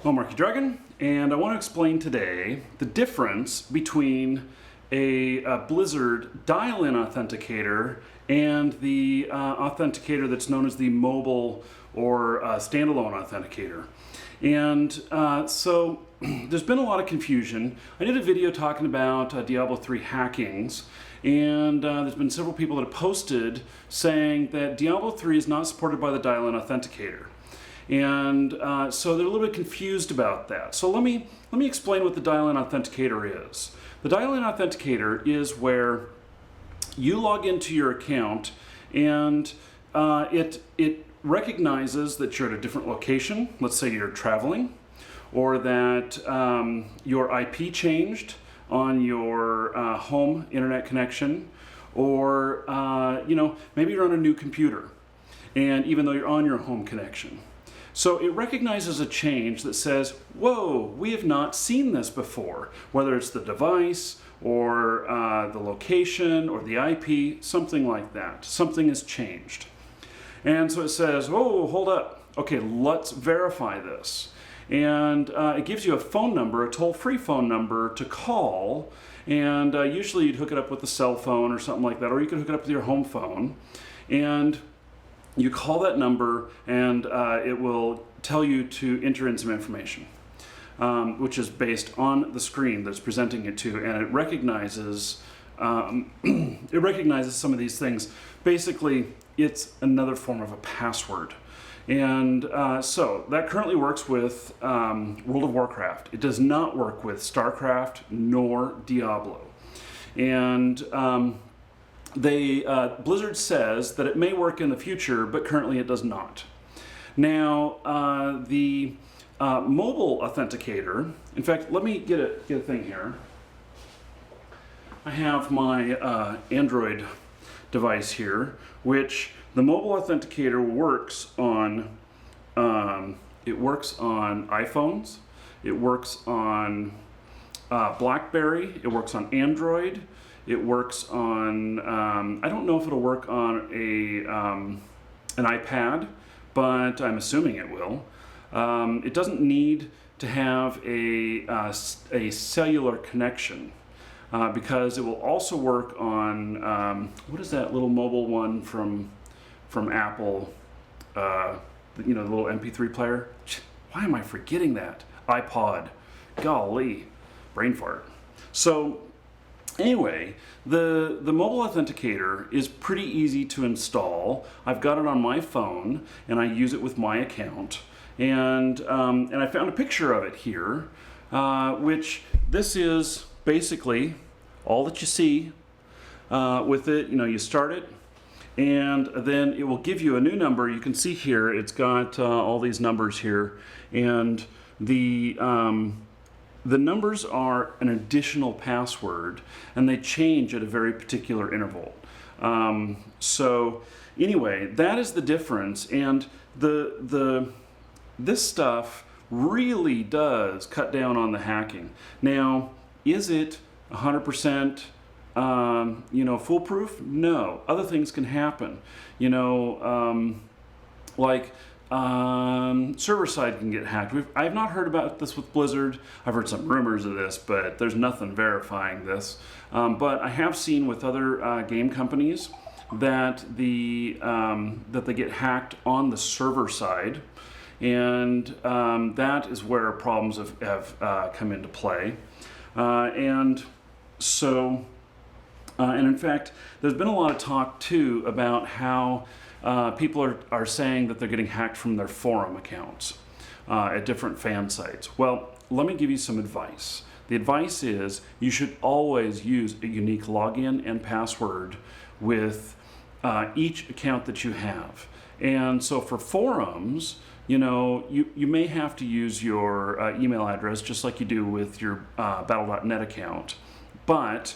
Well, Marky Dragon, and I want to explain today the difference between a Blizzard dial-in authenticator and the authenticator that's known as the mobile or standalone authenticator. And so there's been a lot of confusion. I did a video talking about Diablo 3 hackings, and there's been several people that have posted saying that Diablo 3 is not supported by the dial-in authenticator. And so they're a little bit confused about that. So let me explain what the dial-in authenticator is. The dial-in authenticator is where you log into your account and it recognizes that you're at a different location. Let's say you're traveling, or that your IP changed on your home internet connection, or maybe you're on a new computer, and even though you're on your home connection. So it recognizes a change that says, whoa, we have not seen this before, whether it's the device or the location or the IP, something like that. Something has changed. And so it says, oh, hold up. Okay, let's verify this. And it gives you a phone number, a toll-free phone number to call. And usually you'd hook it up with a cell phone or something like that, or you could hook it up with your home phone. And you call that number and it will tell you to enter in some information, which is based on the screen that's presenting it to, and it recognizes it recognizes some of these things. Basically, it's another form of a password. And so that currently works with World of Warcraft. It does not work with StarCraft nor Diablo. And Blizzard says that it may work in the future, but currently it does not. Now, the mobile authenticator, in fact, let me get a thing here. I have my Android device here, which the mobile authenticator works on. It works on iPhones. It works on BlackBerry. It works on Android. It works on, I don't know if it'll work on an iPad, but I'm assuming it will. It doesn't need to have a cellular connection because it will also work on, what is that little mobile one from Apple, the little MP3 player? Why am I forgetting that? iPod. Golly, brain fart. So, anyway, the mobile authenticator is pretty easy to install. I've got it on my phone, and I use it with my account. And I found a picture of it here, which this is basically all that you see with it. You start it, and then it will give you a new number. You can see here, it's got all these numbers here, and the numbers are an additional password, and they change at a very particular interval. So anyway, that is the difference, and this stuff really does cut down on the hacking. Now, is it 100% foolproof? No. Other things can happen. Server side can get hacked. I've not heard about this with Blizzard. I've heard some rumors of this, but there's nothing verifying this. But I have seen with other game companies that they get hacked on the server side, and that is where problems have come into play. And in fact, there's been a lot of talk too about how people are saying that they're getting hacked from their forum accounts at different fan sites. Well, let me give you some advice. The advice is you should always use a unique login and password with each account that you have. And so for forums, you may have to use your email address just like you do with your Battle.net account, but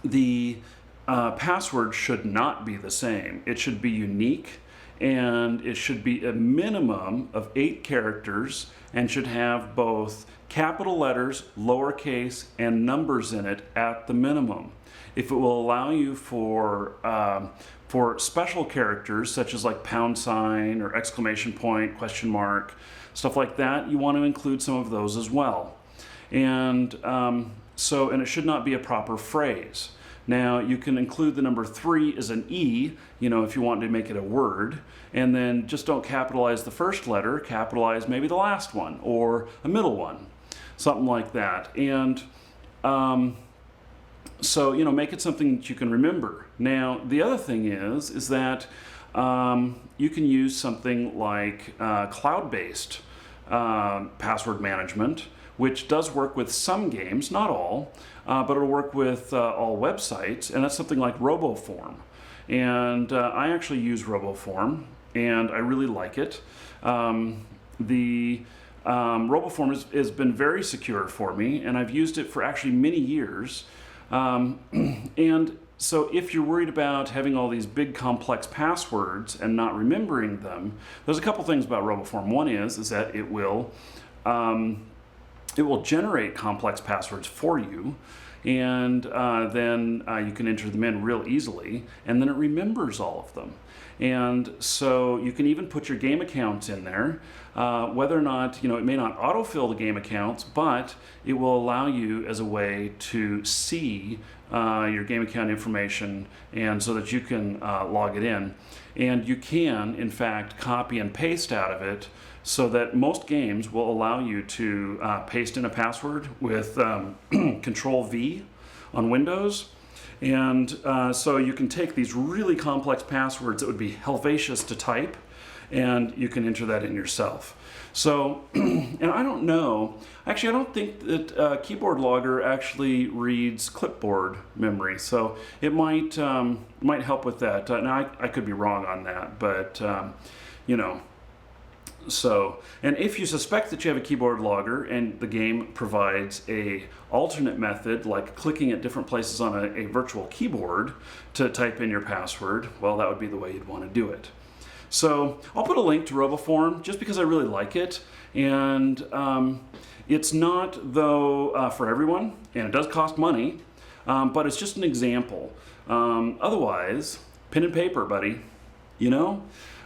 the password should not be the same. It should be unique, and it should be a minimum of 8 characters and should have both capital letters, lowercase, and numbers in it at the minimum. If it will allow you for special characters such as like pound sign or exclamation point, question mark, stuff like that, you want to include some of those as well. And and it should not be a proper phrase. Now, you can include the number 3 as an E, if you want to make it a word, and then just don't capitalize the first letter, capitalize maybe the last one or a middle one, something like that. And make it something that you can remember. Now, the other thing is that you can use something like cloud-based password management, which does work with some games, not all, but it'll work with all websites, and that's something like RoboForm. And I actually use RoboForm, and I really like it. RoboForm has been very secure for me, and I've used it for actually many years. And so if you're worried about having all these big complex passwords and not remembering them, there's a couple things about RoboForm. One is that it will generate complex passwords for you, and then you can enter them in real easily, and then it remembers all of them. And so you can even put your game accounts in there, whether or not, it may not autofill the game accounts, but it will allow you as a way to see your game account information, and so that you can log it in. And you can, in fact, copy and paste out of it, so that most games will allow you to paste in a password with Control V on Windows. And so you can take these really complex passwords that would be hellacious to type, and you can enter that in yourself. So, and I don't know, actually I don't think that Keyboard Logger actually reads clipboard memory, so it might help with that. Now I could be wrong on that, but So, and if you suspect that you have a keyboard logger and the game provides a alternate method, like clicking at different places on a virtual keyboard to type in your password, well, that would be the way you'd want to do it. So I'll put a link to RoboForm just because I really like it. And it's not, though, for everyone, and it does cost money, but it's just an example. Otherwise, pen and paper, buddy,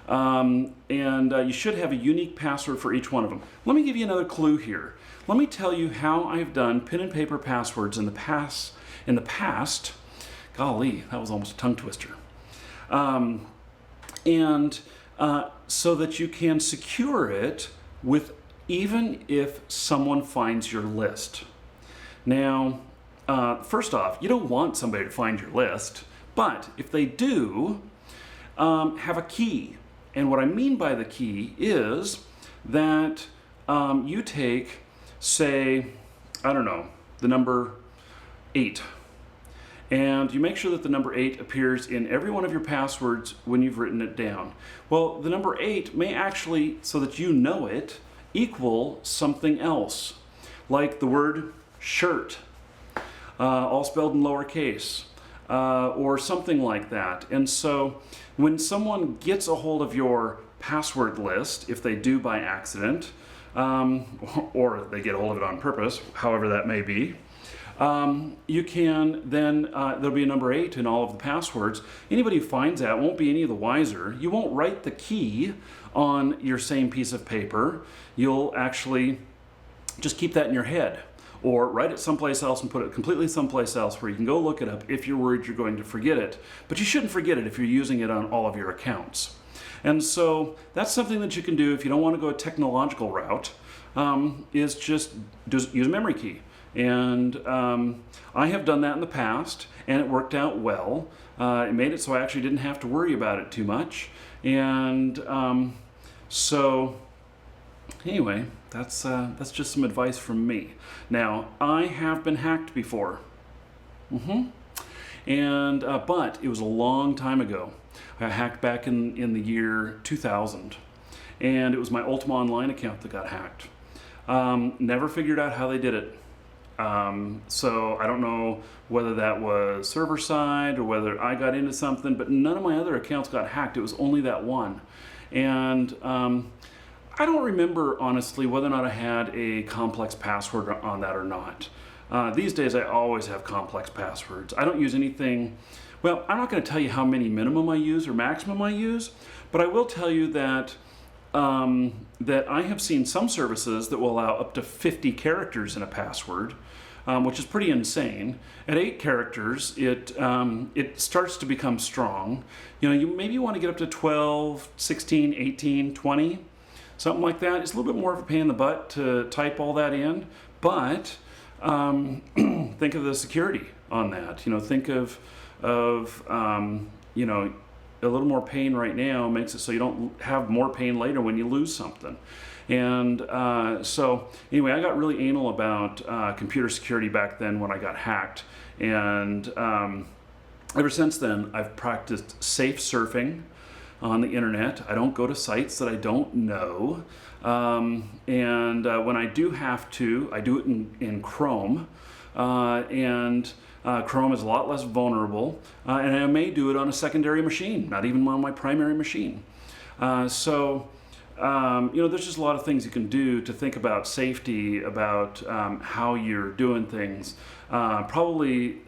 and you should have a unique password for each one of them. Let me give you another clue here. Let me tell you how I've done pen and paper passwords in the past. Golly, that was almost a tongue twister. So that you can secure it with even if someone finds your list. Now, first off, you don't want somebody to find your list, but if they do, have a key. And what I mean by the key is that you take, say, I don't know, the number 8. And you make sure that the number 8 appears in every one of your passwords when you've written it down. Well, the number 8 may actually, so that you know it, equal something else, like the word shirt, all spelled in lowercase, or something like that. And so when someone gets a hold of your password list, if they do by accident, or they get a hold of it on purpose, however that may be, you can then, there'll be a number 8 in all of the passwords. Anybody who finds that won't be any of the wiser. You won't write the key on your same piece of paper. You'll actually just keep that in your head, or write it someplace else and put it completely someplace else where you can go look it up if you're worried you're going to forget it. But you shouldn't forget it if you're using it on all of your accounts. And so that's something that you can do if you don't want to go a technological route, is just use a memory key. And I have done that in the past, and it worked out well. It made it so I actually didn't have to worry about it too much. And so anyway, that's just some advice from me. Now, I have been hacked before. And but it was a long time ago. I got hacked back in the year 2000, and it was my Ultima Online account that got hacked. Never figured out how they did it. So I don't know whether that was server side or whether I got into something, but none of my other accounts got hacked. It was only that one. And I don't remember, honestly, whether or not I had a complex password on that or not. These days, I always have complex passwords. I don't use anything. Well, I'm not going to tell you how many minimum I use or maximum I use, but I will tell you that that I have seen some services that will allow up to 50 characters in a password, which is pretty insane. At 8 characters, it starts to become strong. You know, maybe want to get up to 12, 16, 18, 20, something like that. It's a little bit more of a pain in the butt to type all that in, but think of the security on that. You know, think of you know, a little more pain right now makes it so you don't have more pain later when you lose something. And so anyway, I got really anal about computer security back then when I got hacked. And ever since then, I've practiced safe surfing on the internet. I don't go to sites that I don't know. And when I do have to, I do it in Chrome. Chrome is a lot less vulnerable, and I may do it on a secondary machine, not even on my primary machine. You know, there's just a lot of things you can do to think about safety, about how you're doing things. Probably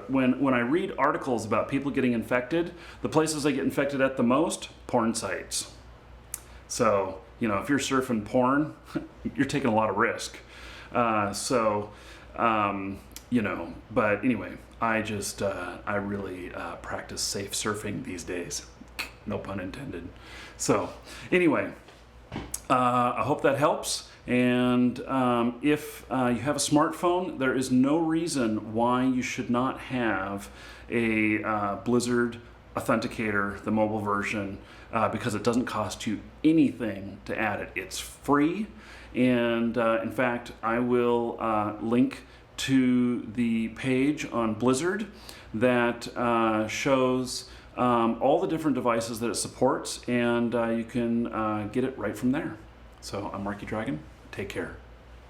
when I read articles about people getting infected, the places they get infected at the most, porn sites. So, you know, if you're surfing porn, you're taking a lot of risk. You know, but anyway, I really practice safe surfing these days. No pun intended. So anyway, I hope that helps. And if you have a smartphone, there is no reason why you should not have a Blizzard Authenticator, the mobile version, because it doesn't cost you anything to add it. It's free. And in fact, I will link to the page on Blizzard that shows all the different devices that it supports, and you can get it right from there. So I'm Marky Dragon. Take care.